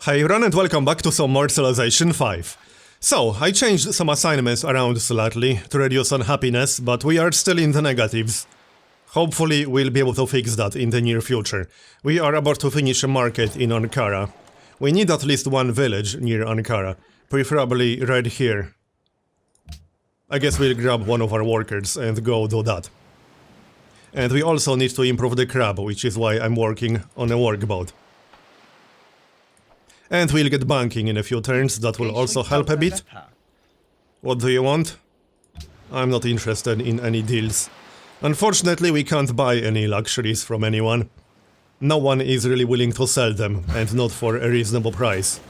Hi everyone and welcome back to some more Civilization 5. So, I changed some assignments around slightly to reduce unhappiness, but we are still in the negatives. Hopefully we'll be able to fix that in the near future. We are about to finish a market in Ankara. We need at least one village near Ankara, preferably right here. I guess we'll grab one of our workers and go do that. And we also need to improve the crab, which is why I'm working on a workboat. And we'll get banking in a few turns, that will also help a bit. What do you want? I'm not interested in any deals. Unfortunately, we can't buy any luxuries from anyone. No one is really willing to sell them, and not for a reasonable price.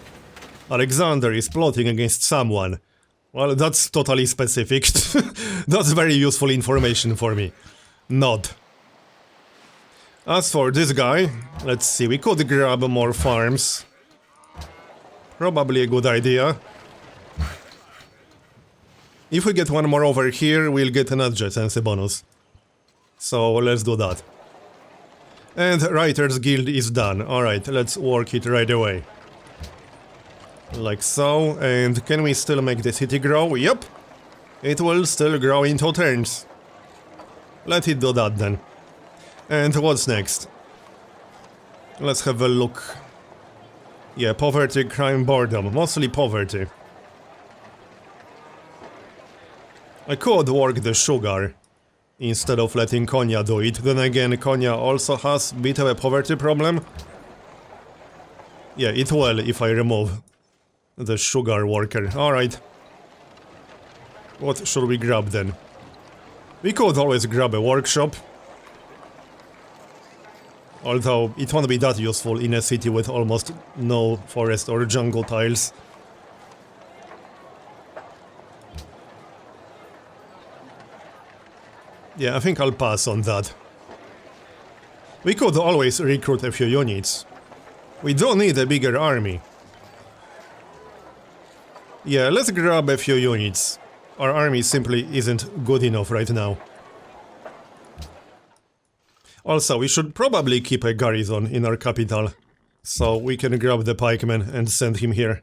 Alexander is plotting against someone. Well, that's totally specific. That's very useful information for me. Not. As for this guy, let's see, we could grab more farms. Probably a good idea. If we get one more over here, we'll get an adjacency bonus. So let's do that. And Writers Guild is done. Alright, let's work it right away. Like so. And can we still make the city grow? Yep. It will still grow in 2 turns. Let it do that then. And what's next? Let's have a look. Yeah, poverty, crime, boredom. Mostly poverty. I could work the sugar instead of letting Konya do it. Then again, Konya also has a bit of a poverty problem. Yeah, it will if I remove the sugar worker. Alright. What should we grab then? We could always grab a workshop. Although it won't be that useful in a city with almost no forest or jungle tiles. Yeah, I think I'll pass on that. We could always recruit a few units. We do need a bigger army. Yeah, let's grab a few units. Our army simply isn't good enough right now. Also, we should probably keep a garrison in our capital, so we can grab the pikeman and send him here.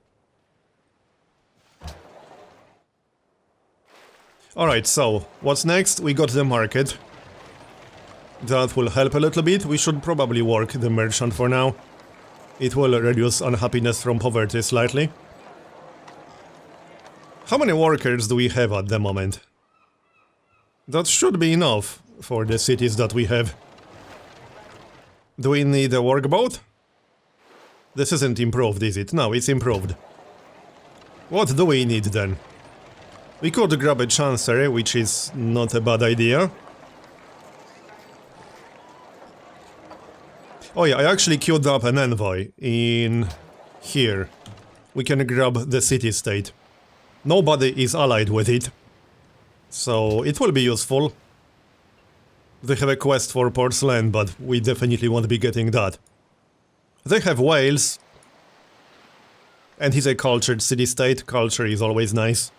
Alright, so, what's next? We got the market. That will help a little bit. We should probably work the merchant for now. It will reduce unhappiness from poverty slightly. How many workers do we have at the moment? That should be enough for the cities that we have. Do we need a workboat? This isn't improved, is it? No, it's improved. What do we need then? We could grab a chancery, which is not a bad idea. Oh yeah, I actually queued up an envoy in here. We can grab the city-state. Nobody is allied with it, so it will be useful. They have a quest for porcelain, but we definitely won't be getting that. They have whales. And he's a cultured city-state. Culture is always nice.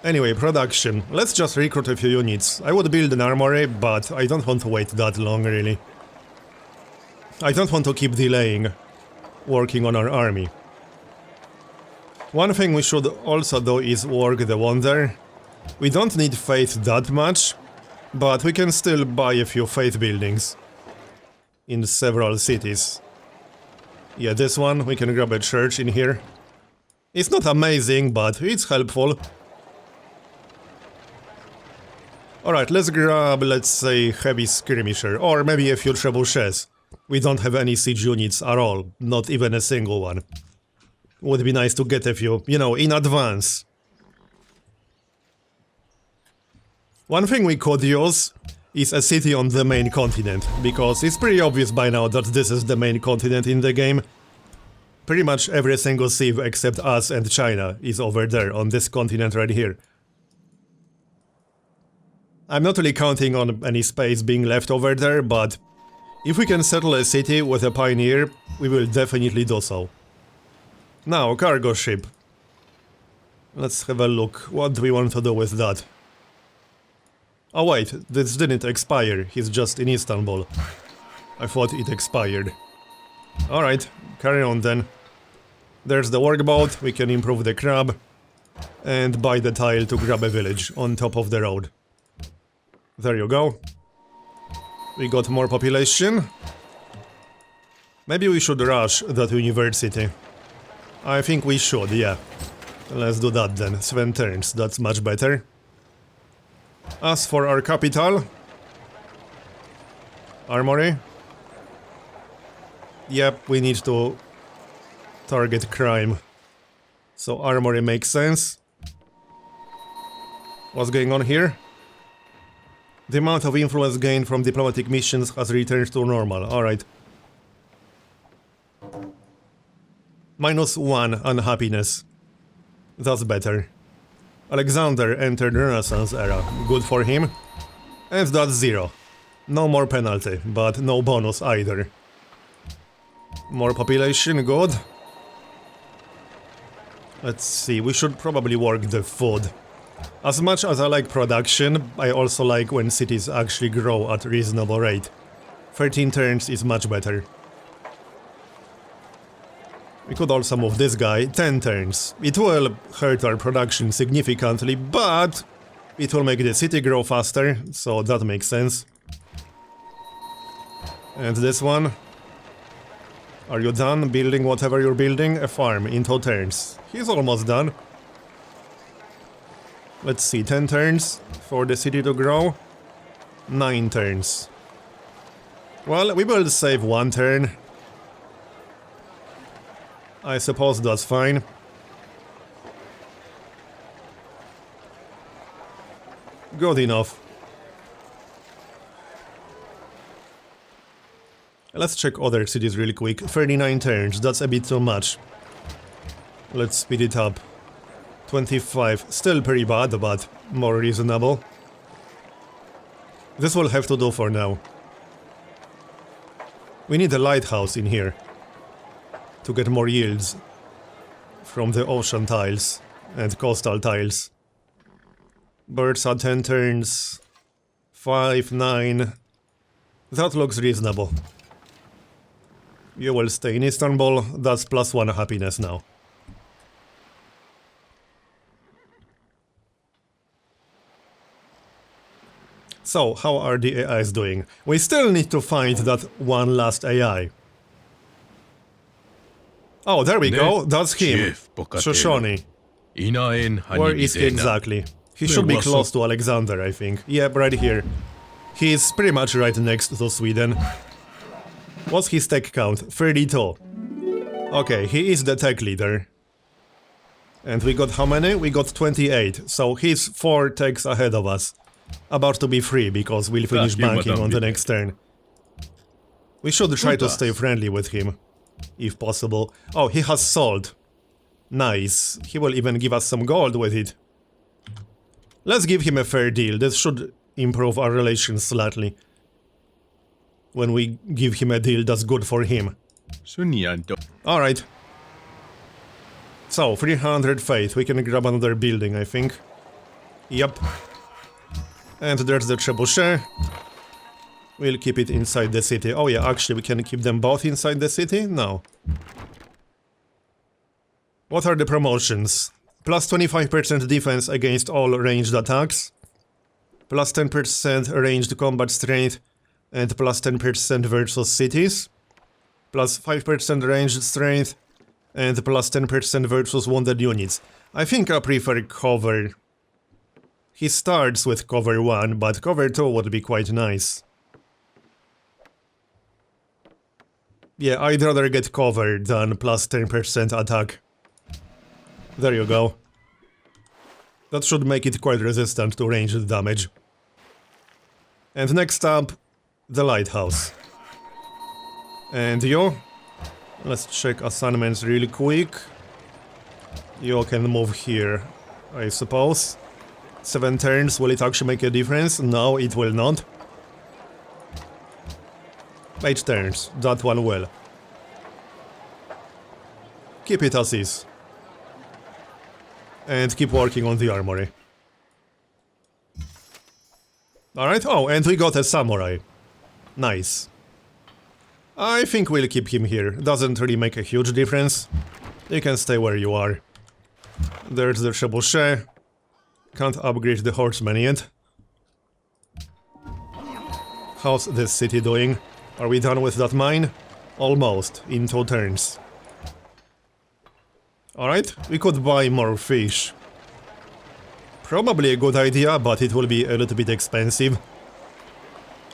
Anyway, production. Let's just recruit a few units. I would build an armory, but I don't want to wait that long, really. I don't want to keep delaying working on our army. One thing we should also do is work the wonder. We don't need faith that much, but we can still buy a few faith buildings in several cities. Yeah, this one, we can grab a church in here. It's not amazing, but it's helpful. Alright, let's grab, let's say, heavy skirmisher, or maybe a few trebuchets. We don't have any siege units at all, not even a single one. Would be nice to get a few, you know, in advance. One thing we could use is a city on the main continent, because it's pretty obvious by now that this is the main continent in the game. Pretty much every single civ except us and China is over there on this continent right here. I'm not really counting on any space being left over there, but if we can settle a city with a pioneer, we will definitely do so. Now, cargo ship. Let's have a look. What do we want to do with that? Oh wait, this didn't expire, he's just in Istanbul. I thought it expired. Alright, carry on then. There's the workboat, we can improve the crab. And buy the tile to grab a village on top of the road. There you go. We got more population. Maybe we should rush that university. I think we should, yeah. Let's do that then. 7 turns, that's much better. As for our capital... Armory. Yep, we need to target crime. So armory makes sense. What's going on here? The amount of influence gained from diplomatic missions has returned to normal. Alright. -1 unhappiness. That's better. Alexander entered Renaissance era. Good for him. And that's 0. No more penalty, but no bonus either. More population, good. Let's see, we should probably work the food. As much as I like production, I also like when cities actually grow at reasonable rate. 13 turns is much better. We could also move this guy 10 turns. It will hurt our production significantly, but it will make the city grow faster, so that makes sense. And this one. Are you done building whatever you're building? A farm in 2 turns. He's almost done. Let's see, 10 turns for the city to grow. 9 turns. Well, we will save 1 turn. I suppose that's fine. Good enough. Let's check other cities really quick. 39 turns, that's a bit too much. Let's speed it up. 25, still pretty bad, but more reasonable. This will have to do for now. We need a lighthouse in here to get more yields from the ocean tiles and coastal tiles. Birds at 10 turns. 5, 9. That looks reasonable. You will stay in Istanbul, that's +1 happiness now. So, how are the AIs doing? We still need to find that one last AI. Oh, there we go, that's him. Shoshone. Where is he exactly? He should be close to Alexander, I think. Yep, right here. He's pretty much right next to Sweden. What's his tech count? 32. Okay, he is the tech leader. And we got how many? We got 28, so he's 4 techs ahead of us. About to be free, because we'll finish banking on the next turn. We should try to stay friendly with him, if possible. Oh, he has salt. Nice. He will even give us some gold with it. Let's give him a fair deal. This should improve our relations slightly. When we give him a deal that's good for him. Alright. So, 300 faith. We can grab another building, I think. Yep. And there's the trebuchet. We'll keep it inside the city. Oh yeah, actually we can keep them both inside the city? No. What are the promotions? Plus 25% defense against all ranged attacks. Plus 10% ranged combat strength. And plus 10% versus cities. Plus 5% ranged strength. And plus 10% versus wounded units. I think I prefer cover. He starts with cover 1, but cover 2 would be quite nice. Yeah, I'd rather get cover than plus 10% attack. There you go. That should make it quite resistant to ranged damage. And next up, the lighthouse. And you? Let's check assignments really quick. You can move here, I suppose. 7 turns, will it actually make a difference? No, it will not. 8 turns, that one will. Keep it as is. And keep working on the armory. Alright, oh, and we got a samurai. Nice. I think we'll keep him here, doesn't really make a huge difference. You can stay where you are. There's the trebuchet. Can't upgrade the horseman yet. How's this city doing? Are we done with that mine? Almost, in 2 turns. Alright, we could buy more fish. Probably a good idea, but it will be a little bit expensive.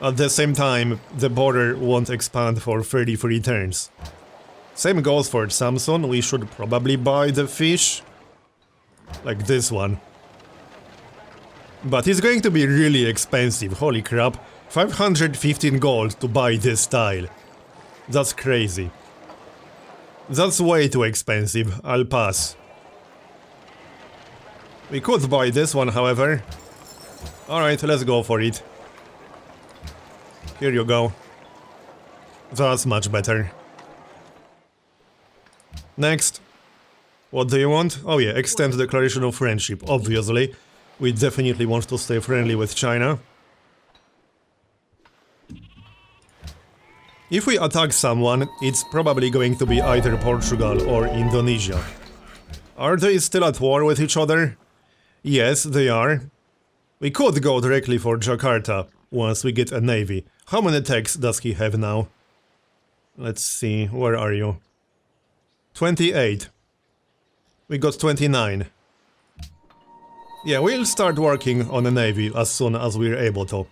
At the same time, the border won't expand for 33 turns. Same goes for Samson, we should probably buy the fish. Like this one. But it's going to be really expensive, holy crap. 515 gold to buy this tile. That's crazy. That's way too expensive, I'll pass. We could buy this one, however. Alright, let's go for it. Here you go. That's much better. Next. What do you want? Oh yeah, extend the declaration of friendship, obviously. We definitely want to stay friendly with China. If we attack someone, it's probably going to be either Portugal or Indonesia. Are they still at war with each other? Yes, they are. We could go directly for Jakarta once we get a navy. How many techs does he have now? Let's see, where are you? 28. We got 29. Yeah, we'll start working on a navy as soon as we're able to.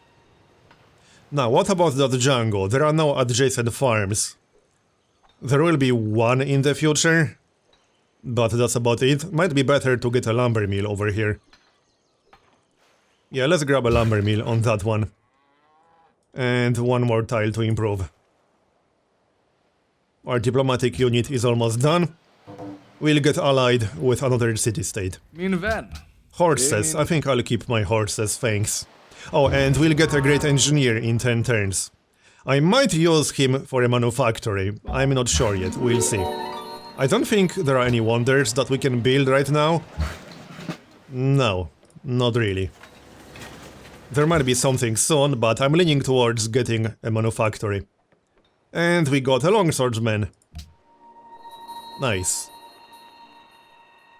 Now, what about that jungle? There are no adjacent farms. There will be one in the future, but that's about it. Might be better to get a lumber mill over here. Yeah, let's grab a lumber mill on that one. And one more tile to improve. Our diplomatic unit is almost done. We'll get allied with another city-state. Min vän. Horses. I think I'll keep my horses, thanks. Oh, and we'll get a great engineer in 10 turns. I might use him for a manufactory. I'm not sure yet, we'll see. I don't think there are any wonders that we can build right now. No, not really. There might be something soon, but I'm leaning towards getting a manufactory. And we got a longswordsman. Nice.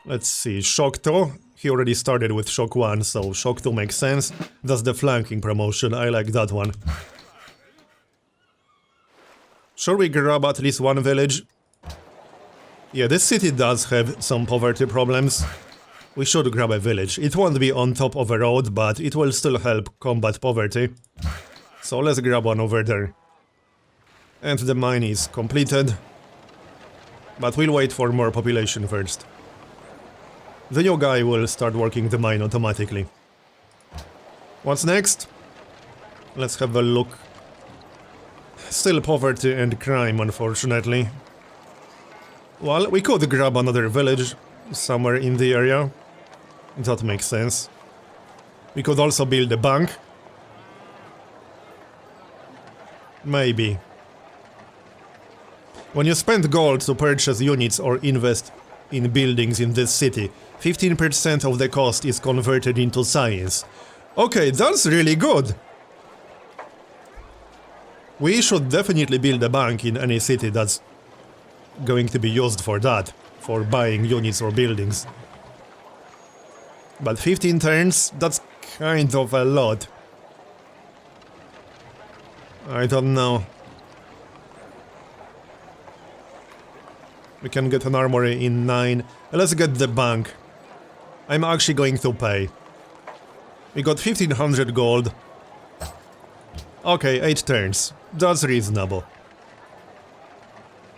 Let's see, Shock 2. He already started with Shock 1, so Shock 2 makes sense. That's the flanking promotion, I like that one. Should we grab at least one village? Yeah, this city does have some poverty problems. We should grab a village. It won't be on top of a road, but it will still help combat poverty. So let's grab one over there. And the mine is completed. But we'll wait for more population first. The new guy will start working the mine automatically. What's next? Let's have a look. Still poverty and crime, unfortunately. Well, we could grab another village somewhere in the area. That makes sense. We could also build a bank. Maybe. When you spend gold to purchase units or invest in buildings in this city, 15% of the cost is converted into science. Okay, that's really good! We should definitely build a bank in any city that's going to be used for that, for buying units or buildings. But 15 turns, that's kind of a lot. I don't know. We can get an armory in 9. Let's get the bank. I'm actually going to pay. We got 1500 gold. Okay, 8 turns. That's reasonable.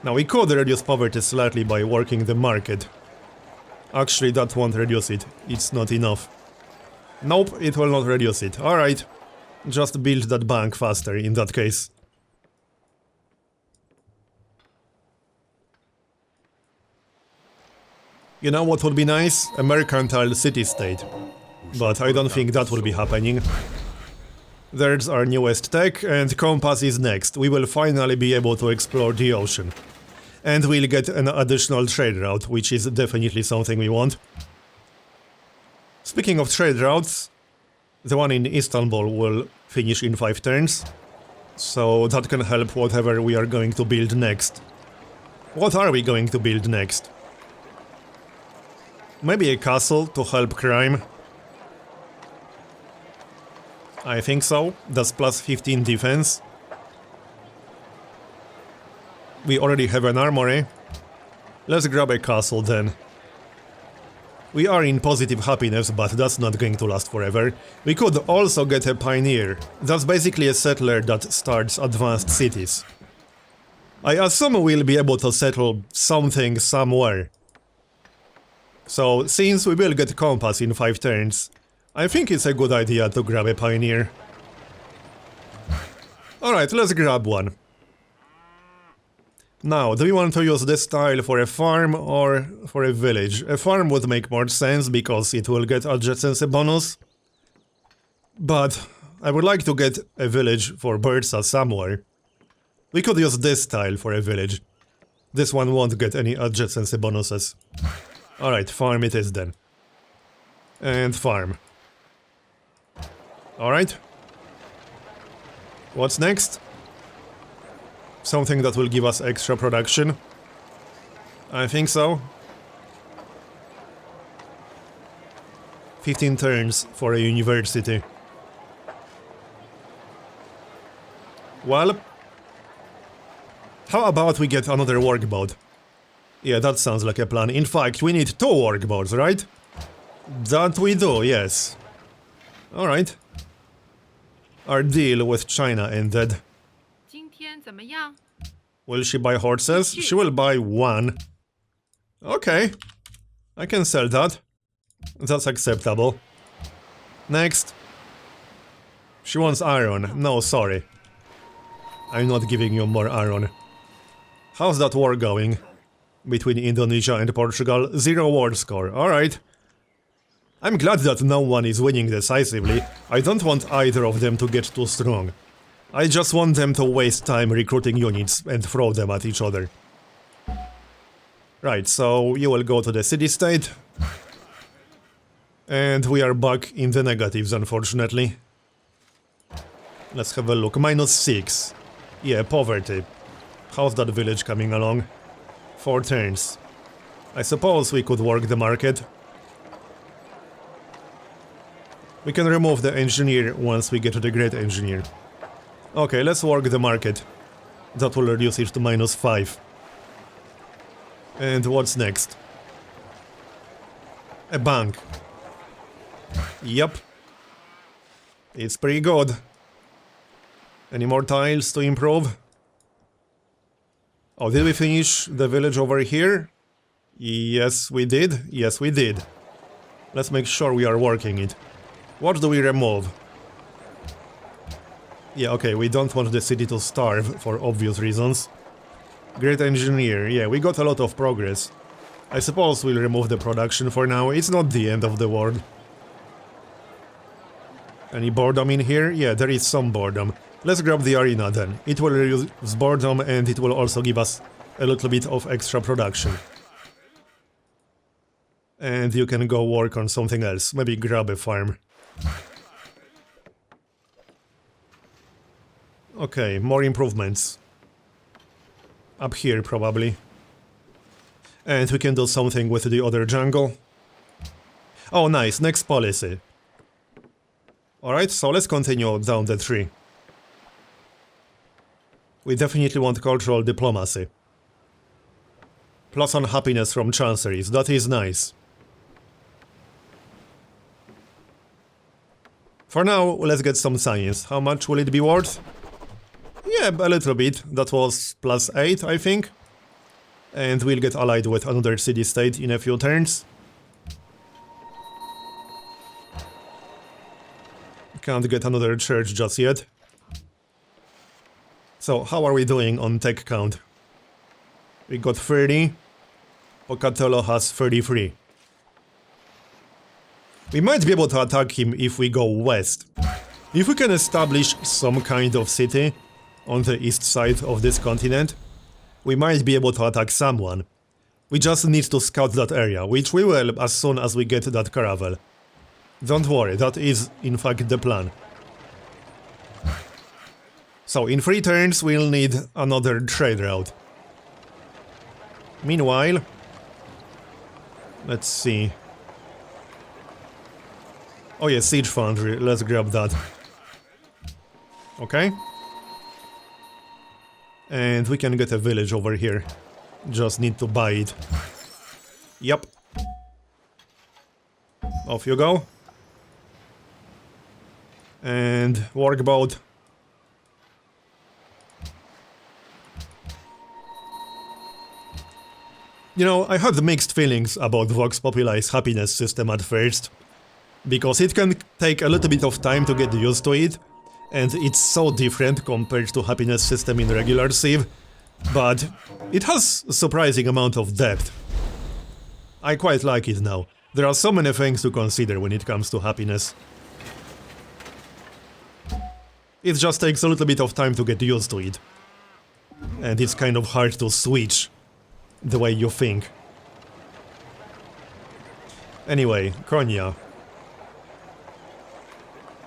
Now we could reduce poverty slightly by working the market. Actually, that won't reduce it. It's not enough. Nope, it will not reduce it. Alright. Just build that bank faster in that case. You know what would be nice? A mercantile city-state. But I don't think that will be happening. There's our newest tech, and compass is next. We will finally be able to explore the ocean. And we'll get an additional trade route, which is definitely something we want. Speaking of trade routes, the one in Istanbul will finish in 5 turns. So that can help whatever we are going to build next. What are we going to build next? Maybe a castle to help crime. I think so. That's plus 15 defense. We already have an armory. Let's grab a castle then. We are in positive happiness, but that's not going to last forever. We could also get a pioneer. That's basically a settler that starts advanced cities. I assume we'll be able to settle something somewhere. So, since we will get compass in 5 turns, I think it's a good idea to grab a pioneer. Alright, let's grab one. Now, do we want to use this tile for a farm or for a village? A farm would make more sense because it will get adjacency bonus. But I would like to get a village for Bursa somewhere. We could use this tile for a village. This one won't get any adjacency bonuses. Alright, farm it is then. And farm. Alright. What's next? Something that will give us extra production. I think so. 15 turns for a university. Well, how about we get another workboat? Yeah, that sounds like a plan. In fact, we need 2 workboats, right? That we do, yes. Alright. Our deal with China ended. Will she buy horses? She will buy 1. Okay. I can sell that. That's acceptable. Next. She wants iron. No, sorry. I'm not giving you more iron. How's that war going? Between Indonesia and Portugal? 0 war score. Alright. I'm glad that no one is winning decisively. I don't want either of them to get too strong. I just want them to waste time recruiting units and throw them at each other. Right, so you will go to the city-state. And we are back in the negatives, unfortunately. Let's have a look. -6. Yeah, poverty. How's that village coming along? 4 turns. I suppose we could work the market. We can remove the engineer once we get to the great engineer. Okay, let's work the market. That will reduce it to -5. And what's next? A bank. Yep. It's pretty good. Any more tiles to improve? Oh, did we finish the village over here? Yes, we did. Yes, we did. Let's make sure we are working it. What do we remove? Yeah, okay, we don't want the city to starve, for obvious reasons. Great engineer, yeah, we got a lot of progress. I suppose we'll remove the production for now, it's not the end of the world. Any boredom in here? Yeah, there is some boredom. Let's grab the arena then. It will reduce boredom and it will also give us a little bit of extra production. And you can go work on something else, maybe grab a farm. Okay, more improvements. Up here, probably. And we can do something with the other jungle. Oh, nice, next policy. Alright, so let's continue down the tree. We definitely want cultural diplomacy. Plus on happiness from chanceries, that is nice. For now, let's get some science. How much will it be worth? Yeah, a little bit. That was +8, I think. And we'll get allied with another city-state in a few turns. Can't get another church just yet. So, how are we doing on tech count? We got 30. Pocatello has 33. We might be able to attack him if we go west. If we can establish some kind of city on the east side of this continent, we might be able to attack someone. We just need to scout that area, which we will as soon as we get that caravel. Don't worry, that is in fact the plan. So in 3 turns we'll need another trade route. Meanwhile, let's see. Oh yeah, Siege Foundry, let's grab that. Okay. And we can get a village over here. Just need to buy it. Yep. Off you go. And workboat. You know, I had mixed feelings about Vox Populi's happiness system at first. Because it can take a little bit of time to get used to it. And it's so different compared to happiness system in regular Civ. But it has a surprising amount of depth. I quite like it now. There are so many things to consider when it comes to happiness. It just takes a little bit of time to get used to it. And it's kind of hard to switch the way you think. Anyway, Konya.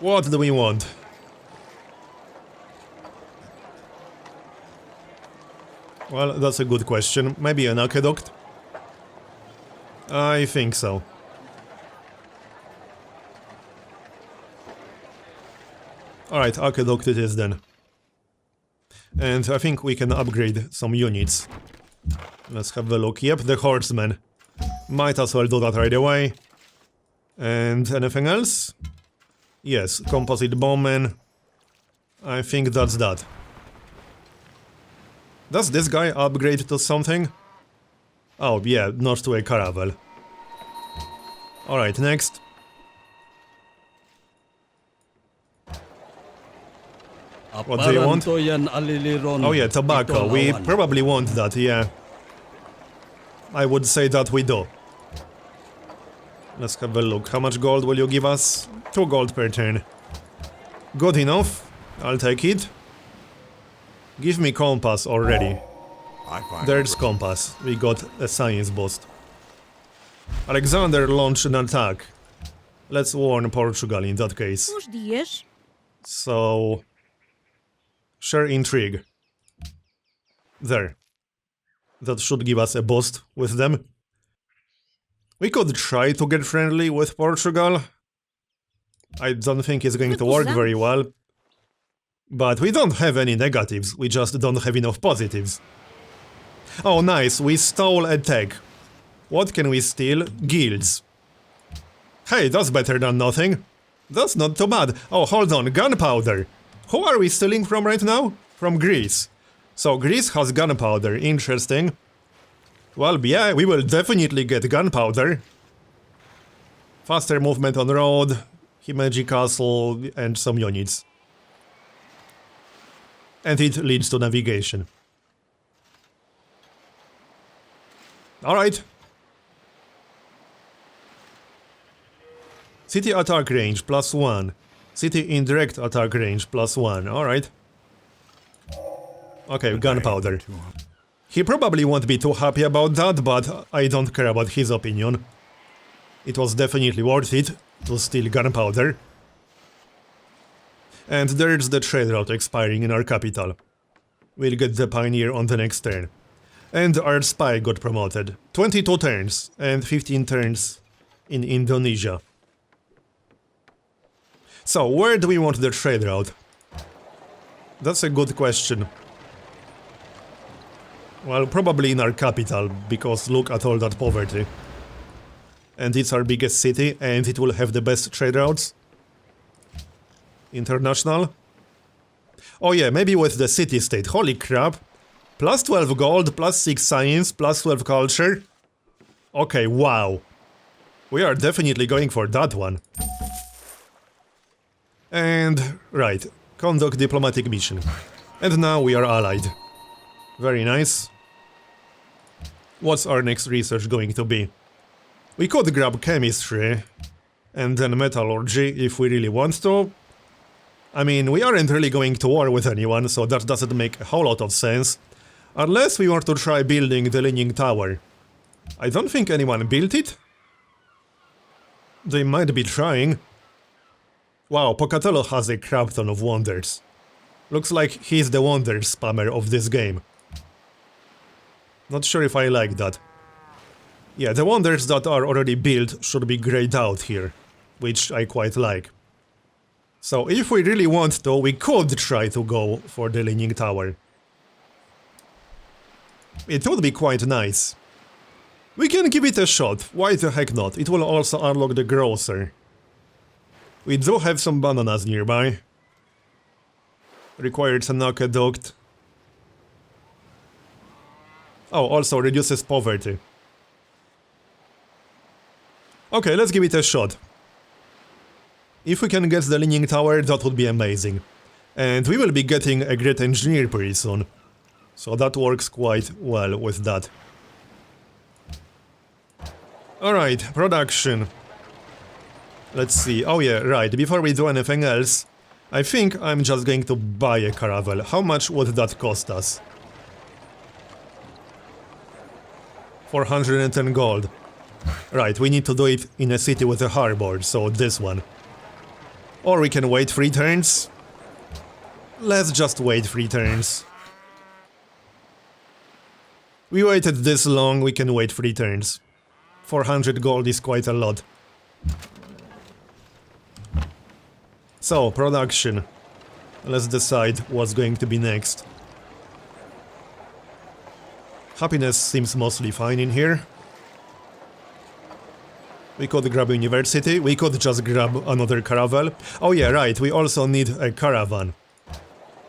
What do we want? Well, that's a good question. Maybe an aqueduct? I think so. Alright, aqueduct it is then. And I think we can upgrade some units. Let's have a look. Yep, the horsemen. Might as well do that right away. And anything else? Yes, composite bowmen. I think that's that. Does this guy upgrade to something? Oh, yeah, not to a caravel. Alright, next. What do you want? Oh yeah, tobacco. We probably want that, yeah. I would say that we do. Let's have a look. How much gold will you give us? 2 gold per turn. Good enough. I'll take it. Give me compass already. There's compass. We got a science boost. Alexander launched an attack. Let's warn Portugal in that case. So... share intrigue. There. That should give us a boost with them. We could try to get friendly with Portugal. I don't think it's going to work very well. But we don't have any negatives, we just don't have enough positives. Oh nice, we stole a tech. What can we steal? Guilds. Hey, that's better than nothing. That's not too bad. Oh, hold on, gunpowder. Who are we stealing from right now? From Greece. So Greece has gunpowder, interesting. Well, yeah, we will definitely get gunpowder. Faster movement on road, Himeji Castle, and some units. And it leads to navigation. Alright. City attack range, +1. City indirect attack range, +1. Alright. Okay, gunpowder. He probably won't be too happy about that, but I don't care about his opinion. It was definitely worth it to steal gunpowder. And there's the trade route expiring in our capital. We'll get the pioneer on the next turn. And our spy got promoted. 22 turns and 15 turns in Indonesia. So, where do we want the trade route? That's a good question. Well, probably in our capital, because look at all that poverty. And it's our biggest city, and it will have the best trade routes. International. Oh yeah, maybe with the city-state. Holy crap. +12 gold, +6 science, +12 culture. Okay, wow. We are definitely going for that one. And... right. Conduct diplomatic mission. And now we are allied. Very nice. What's our next research going to be? We could grab chemistry. And then metallurgy if we really want to. I mean, we aren't really going to war with anyone, so that doesn't make a whole lot of sense. Unless we want to try building the Leaning Tower. I don't think anyone built it. They might be trying. Wow, Pocatello has a crap ton of wonders. Looks like he's the wonder spammer of this game. Not sure if I like that. Yeah, the wonders that are already built should be grayed out here. which I quite like. So if we really want to, we could try to go for the Leaning Tower. It would be quite nice. We can give it a shot, why the heck not? It will also unlock the grocer. We do have some bananas nearby. Requires an aqueduct. Oh, also reduces poverty. Okay, let's give it a shot. If we can get the Leaning Tower, that would be amazing. And we will be getting a great engineer pretty soon. So that works quite well with that. Alright, production. Let's see. Oh yeah, right, before we do anything else, I think I'm just going to buy a caravel. How much would that cost us? 410 gold. Right, we need to do it in a city with a harbor, so this one. Or we can wait 3 turns. Let's just wait 3 turns. We waited this long, we can wait 3 turns. 400 gold is quite a lot. So, production. Let's decide what's going to be next. Happiness seems mostly fine in here. We could grab university, we could just grab another caravel. Oh yeah, right, we also need a caravan.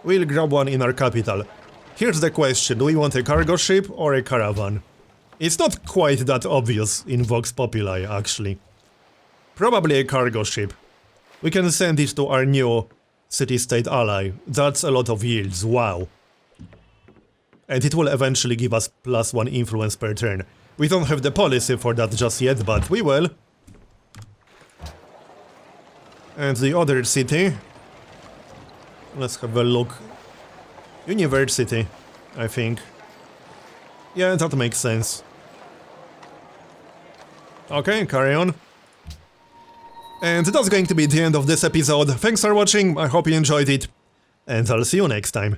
We'll grab one in our capital. Here's the question, do we want a cargo ship or a caravan? It's not quite that obvious in Vox Populi, actually. Probably a cargo ship. We can send it to our new city-state ally. That's a lot of yields, wow. And it will eventually give us +1 influence per turn. We don't have the policy for that just yet, but we will. And the other city... Let's have a look. University, I think. Yeah, that makes sense. Okay, carry on. And that's going to be the end of this episode. Thanks for watching, I hope you enjoyed it. And I'll see you next time.